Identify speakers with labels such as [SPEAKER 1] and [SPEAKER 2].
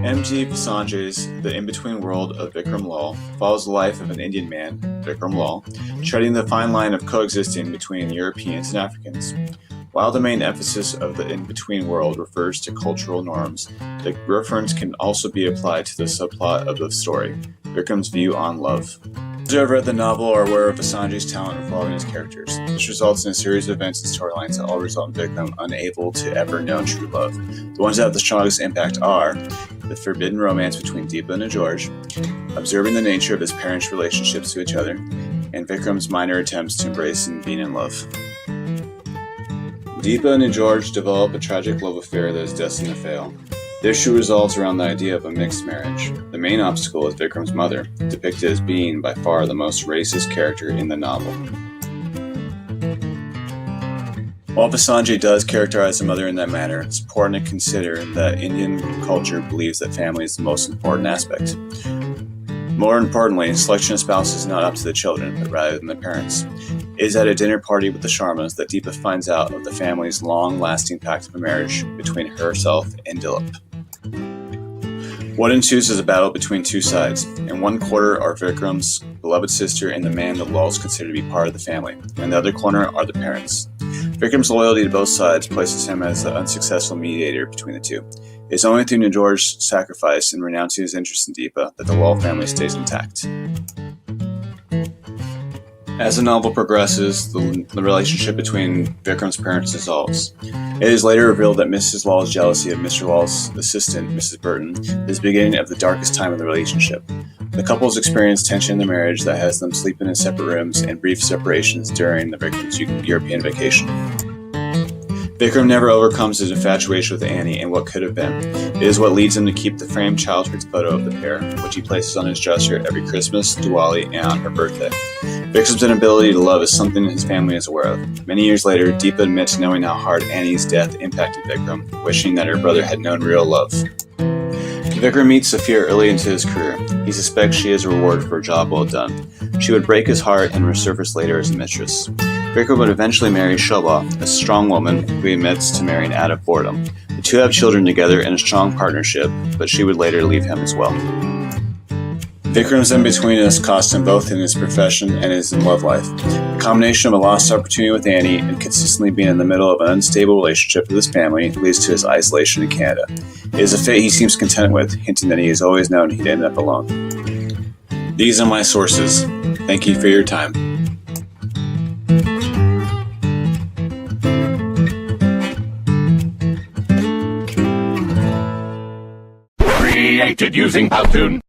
[SPEAKER 1] M.G. Pasanjay's The In-Between World of Vikram Lal follows the life of an Indian man, Vikram Lal, treading the fine line of coexisting between Europeans and Africans. While the main emphasis of the in-between world refers to cultural norms, the reference can also be applied to the subplot of the story, Vikram's view on love. Those who have read the novel are aware of Pasanjay's talent in following his characters. This results in a series of events and storylines that all result in Vikram unable to ever know true love. The ones that have the strongest impact are the forbidden romance between Deepa and George, observing the nature of his parents' relationships to each other, and Vikram's minor attempts to embrace and being in love. Deepa and George develop a tragic love affair that is destined to fail. The issue revolves around the idea of a mixed marriage. The main obstacle is Vikram's mother, depicted as being by far the most racist character in the novel. While Pasanjay does characterize the mother in that manner, it's important to consider that Indian culture believes that family is the most important aspect. More importantly, selection of spouses is not up to the children, but rather than the parents. It is at a dinner party with the Sharmas that Deepa finds out of the family's long-lasting pact of a marriage between herself and Dilip. What ensues is a battle between two sides. In one corner are Vikram's beloved sister and the man that Lals consider to be part of the family. In the other corner are the parents. Vikram's loyalty to both sides places him as the unsuccessful mediator between the two. It is only through George's sacrifice and renouncing his interest in Deepa that the Lal family stays intact. As the novel progresses, the relationship between Vikram's parents dissolves. It is later revealed that Mrs. Lal's jealousy of Mr. Lal's assistant, Mrs. Burton, is the beginning of the darkest time of the relationship. The couples experience tension in their marriage that has them sleeping in separate rooms and brief separations during the Vikram's European vacation. Vikram never overcomes his infatuation with Annie and what could have been. It is what leads him to keep the framed childhood photo of the pair, which he places on his dresser every Christmas, Diwali, and on her birthday. Vikram's inability to love is something his family is aware of. Many years later, Deepa admits knowing how hard Annie's death impacted Vikram, wishing that her brother had known real love. Vikram meets Sophia early into his career. He suspects she is a reward for a job well done. She would break his heart and resurface later as a mistress. Vikram would eventually marry Shobha, a strong woman who he admits to marrying out of boredom. The two have children together in a strong partnership, but she would later leave him as well. Vikram's in-betweenness cost him both in his profession and his love life. The combination of a lost opportunity with Annie and consistently being in the middle of an unstable relationship with his family leads to his isolation in Canada. It is a fate he seems content with, hinting that he has always known he'd end up alone. These are my sources. Thank you for your time.
[SPEAKER 2] Created using Powtoon.